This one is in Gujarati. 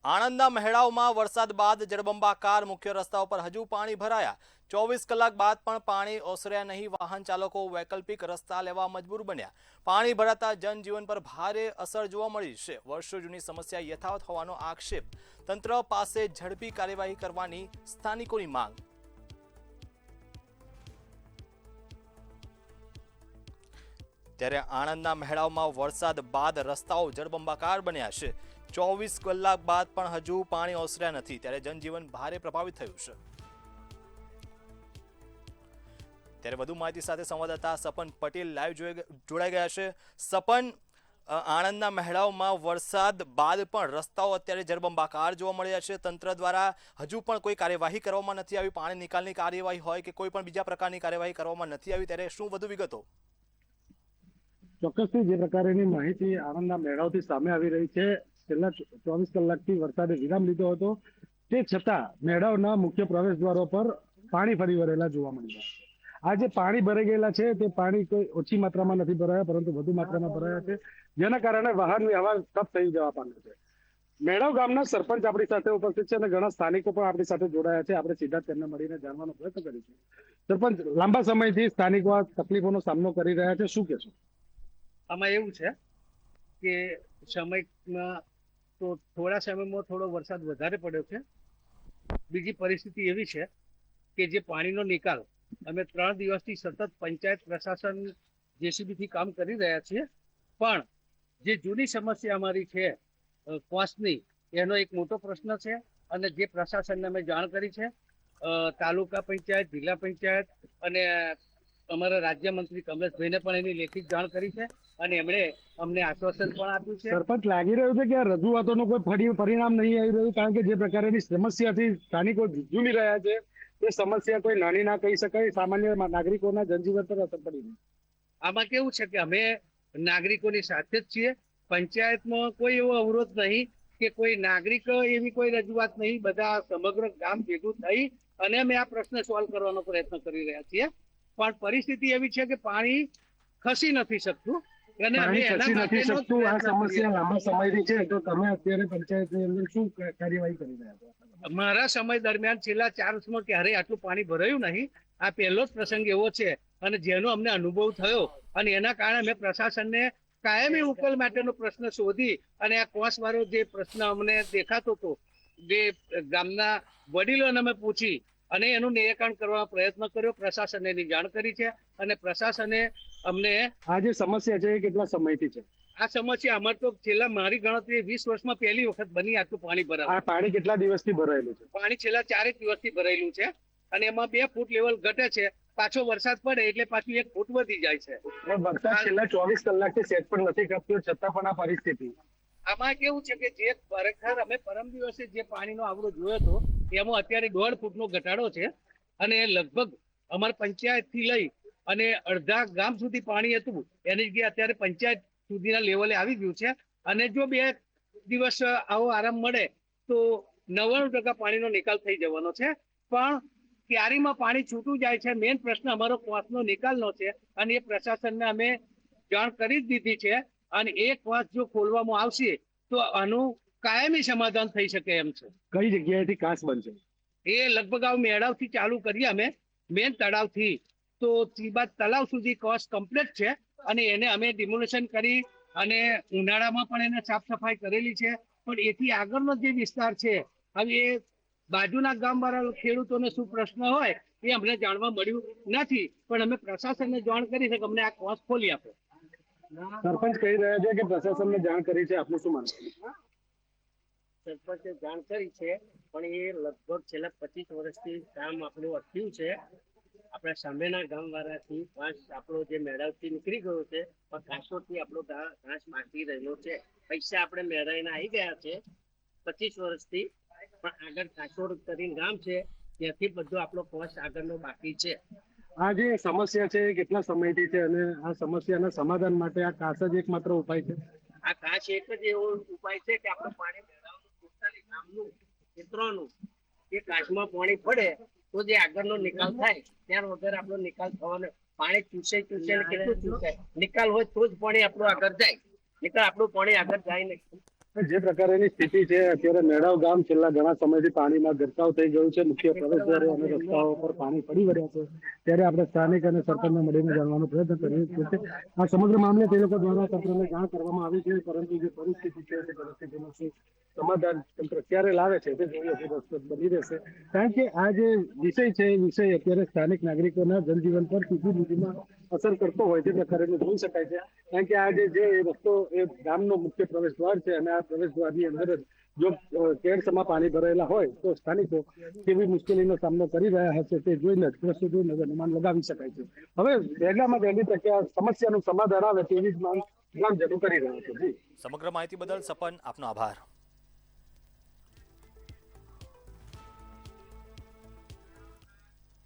આણંદના મહેડાઓમાં વરસાદ બાદ જળબંબાકાર મુખ્ય રસ્તાઓ પર હજુ પાણી ભરાયા। 24 કલાક બાદ પણ પાણી ઓસર્યા નહીં। વાહન ચાલકો વૈકલ્પિક રસ્તા લેવા મજબૂર બન્યા। પાણી ભરાતા જનજીવન પર ભારે અસર જોવા મળી છે। વર્ષો જૂની સમસ્યા યથાવત હોવાનો આક્ષેપ। તંત્ર પાસે ઝડપી કાર્યવાહી કરવાની સ્થાનિકોની માંગ। ત્યારે આણંદના મહેડાઓમાં વરસાદ બાદ રસ્તાઓ જળબંબાકાર બન્યા છે। 24 કલાક બાદ પણ હજુ પાણી ઓસર્યા નથી, ત્યારે જનજીવન ભારે પ્રભાવિત થયું છે। ત્યારે વધુ માહિતી સાથે સંવાદદાતા સપન પટેલ લાઈવ જોડાઈ ગયા છે। સપન, આણંદના મહેડાઓમાં વરસાદ બાદ પણ રસ્તાઓ અત્યારે જળબંબાકાર જોવા મળ્યા છે। તંત્ર દ્વારા હજુ પણ કોઈ કાર્યવાહી કરવામાં નથી આવી। પાણી નિકાલની કાર્યવાહી હોય કે કોઈ પણ બીજા પ્રકારની કાર્યવાહી કરવામાં નથી આવી, ત્યારે શું વધુ વિગતો? ચોક્કસથી જે પ્રકારની માહિતી આણંદના મેળાઓથી સામે આવી રહી છે, છેલ્લા 24 કલાકથી વરસાદે વિરામ લીધો હતો, તે છતાં મેળાઓના મુખ્ય પ્રવેશ દ્વારો પર પાણી ફરી વળેલા જોવા મળ્યા। આ જે પાણી ભરાઈ ગયેલા છે તે પાણી કોઈ ઓછી માત્રામાં નથી ભરાયા, પરંતુ વધુ માત્રામાં ભરાયા છે, જેના કારણે વાહન વ્યવહાર ઠપ થઈ જવા પામ્યો છે। મેળાવ ગામના સરપંચ આપણી સાથે ઉપસ્થિત છે અને ઘણા સ્થાનિકો પણ આપણી સાથે જોડાયા છે। આપણે સીધા તેમને મળીને જાણવાનો પ્રયત્ન કરીશું। સરપંચ, લાંબા સમયથી સ્થાનિકો આ તકલીફોનો સામનો કરી રહ્યા છે, શું કહેશો? આમાં એવું છે કે સમયમાં તો થોડા સમયમાં થોડો વરસાદ વધારે પડ્યો છે। બીજી પરિસ્થિતિ એવી છે કે જે પાણીનો નિકાલ અમે 3 દિવસથી સતત પંચાયત પ્રશાસન જેસીબીથી કામ કરી રહ્યા છીએ, પણ જે જૂની સમસ્યા અમારી છે કોસ્ટની, એનો એક મોટો પ્રશ્ન છે અને જે પ્રશાસનને અમે જાણ કરી છે, તાલુકા પંચાયત, જિલ્લા પંચાયત અને અમારા રાજ્યમંત્રી કમલેશભાઈને પણ એની લેખિત જાણ કરી છે અને એમણે અમને આશ્વાસન પણ આપ્યું છે। સરપંચ, લાગી રહ્યું છે કે આ રજૂઆતોનું કોઈ પરિણામ નહીં આવી રહ્યું, કારણ કે જે પ્રકારની સમસ્યાથી સ્થાનિકો ઝૂમી રહ્યા છે એ સમસ્યા કોઈ નાની ના કહી શકાય, સામાન્ય નાગરિકોના જનજીવન પર અસર પડી રહી। આમાં કેવું છે કે અમે નાગરિકોની સાથે જ છીએ। પંચાયતમાં કોઈ એવો અવરોધ નહીં કે કોઈ નાગરિક એવી કોઈ રજૂઆત નહીં, બધા સમગ્ર ગામ ભેગું થઈ અને અમે આ પ્રશ્ન સોલ્વ કરવાનો પ્રયત્ન કરી રહ્યા છીએ, પણ પરિસ્થિતિ એવી છે કે પાણી ખસી નથી શકતું અને અમે એના માટેનો આ સમસ્યા લાંબા સમયથી છે, તો તમે અત્યારે પંચાયતની અંદર શું કાર્યવાહી કરી રહ્યા છો? મારા સમય દરમિયાન છેલ્લા 4 વર્ષમાં ક્યારેય આટલું પાણી ભરાયું નહીં। આ પહેલો જ પ્રસંગ એવો છે અને જેનો અમને અનુભવ થયો અને એના કારણે અમે પ્રશાસનને કાયમી ઉકેલ માટેનો પ્રશ્ન શોધી અને આ કોસવાળો જે પ્રશ્ન અમને દેખાતો હતો, જે ગામના વડીલોને અમે પૂછી અને એનું નિરાકરણ કરવા પ્રયત્ન કર્યો। પ્રશાસને એની જાણ કરી છે અને પ્રશાસને અમને આ જે સમસ્યા છે એ કેટલા સમયથી છે? આ સમસ્યા અમારે તો છેલ્લા મારી ગણતરી 20 વર્ષમાં પહેલી વખત બની આટલું પાણી ભરાયું। આ પાણી કેટલા દિવસથી ભરાયેલું છે? પાણી છેલ્લા 4 દિવસથી ભરાયેલું છે અને એમાં 2 ફૂટ લેવલ ઘટે છે, પાછો વરસાદ પડે એટલે પાછું 1 ફૂટ વધી જાય છે। વરસાદ છેલ્લા 24 કલાકથી સેજ પણ નથી ઘટતો, છતાં પણ આ પરિસ્થિતિ। આમાં કેવું છે કે જે ખરેખર અમે પરમ દિવસે જે પાણીનો આવડો જોયો હતો એમાં અત્યારે 1.5 ફૂટનો ઘટાડો છે અને લગભગ અમારા પંચાયતથી લઈ અને અડધા ગામ સુધી પાણી હતું, એની જગ્યાએ અત્યારે પંચાયત સુધીના લેવલે આવી ગયું છે અને જો 2 દિવસ આવો આરામ મળે તો 99% પાણીનો નિકાલ થઈ જવાનો છે। પણ ક્યારીમાં પાણી છૂટું જાય છે, મેઇન પ્રશ્ન અમારો કોસનો નિકાલનો છે અને એ પ્રશાસનને અમે જાણ કરી જ દીધી છે અને એ કોસ જો ખોલવામાં આવશે તો આનું કાયમી સમાધાન થઈ શકે એમ છે। કઈ જગ્યાએથી કાંસ બનશે? એ લગભગ આ મેળાવથી ચાલુ કરીએ અમે, મેન તળાવથી તો ત્રિબાદ તળાવ સુધી કોસ કમ્પ્લીટ છે અને એને અમે ડિમોલેશન કરી અને ઉનાળામાં પણ એને સાફ સફાઈ કરેલી છે, પણ એથી આગળનો જે વિસ્તાર છે, હવે એ બાજુના ગામવાળા ખેડૂતોને શું પ્રશ્ન હોય એ અમને જાણવા મળ્યું નથી, પણ અમે પ્રશાસનને જાણ કરી છે કે અમને આ કોસ ખોલી આપો। સરપંચ કહી રહ્યા છે કે પ્રશાસનને જાણ કરી છે, આપનું શું માનવું? સરપંચે જાણ કરી છે પણ એ લગભગ છેલ્લા 25 વર્ષથી કામ આપણું અટક્યું છે। આપણા સામેના ગામ વાળાથી ઘાસ આપણો જે મેળાવથી નીકળી ગયો છે, પણ ઘાસોથી આપણો ઘાસ બાકી રહેલો છે। પૈસા આપણે મેળવીને આવી ગયા છે 25 વર્ષથી, પણ આગળ કાસોડ કરીને ગામ છે ત્યાંથી બધો આપણો કોસ આગળનો બાકી છે। આ જે સમસ્યા છે એ કેટલા સમયથી છે અને આ સમસ્યાના સમાધાન માટે આ કાંસ જ એકમાત્ર ઉપાય છે? આ ઘાસ એક જ એવો ઉપાય છે કે આપણે પાણી મેળવવાનું ટોટલી ગામનું ક્ષેત્રનું એ કાચમાં પાણી પડે તો જે આગળનો નિકાલ થાય, ત્યાર વગર આપણો નિકાલ થવાનો। પાણી ચૂસે કેટલું ચૂસે, નિકાલ હોય તો જ પાણી આપણું આગળ જાય, નિકાલ આપણું પાણી આગળ જાય નહીં। જે પ્રકારની સ્થિતિ છે અત્યારે મેળાવ ગામ છેલ્લા ઘણા સમયથી પાણીમાં ગરકાવ થઈ ગયું છે. મુખ્ય પ્રવેશદ્વારો અને રસ્તાઓ પર પાણી પડી વળ્યા છે. ત્યારે આપણે સ્થાનિક અને સરપંચને મળીને જાણવાનો પ્રયત્ન કરીએ છીએ. આ સમગ્ર મામલે તે લોકો દ્વારા તંત્રને જાણ કરવામાં આવી છે, પરંતુ જે પરિસ્થિતિ છે તે પરિસ્થિતિનું શું સમાધાન તંત્ર ક્યારે લાવે છે તે જોઈએ રસપ્રદ બની રહેશે. કારણ કે આ જે વિષય છે એ વિષય અત્યારે સ્થાનિક નાગરિકોના જનજીવન પર સીધી લીટીમાં અસર કરતો હોય તે પ્રકારે જોઈ શકાય છે. કારણ કે આ જે રસ્તો એ ગામનો મુખ્ય પ્રવેશ દ્વાર છે અને આ પ્રવેશ દ્વારની અંદર જ જો કેડસમાં પાણી ભરાયેલા હોય તો સ્થાનિકો કેવી મુશ્કેલીનો સામનો કરી રહ્યા હશે તે જોઈને દ્રશ્ય જોઈને અનુમાન લગાવી શકાય છે. હવે વહેલામાં વહેલી તકે આ સમસ્યાનું સમાધાન આવે તેવી જ માંગ ગ્રામજનો કરી રહ્યા છે. સમગ્ર માહિતી બદલ સપન આપનો આભાર.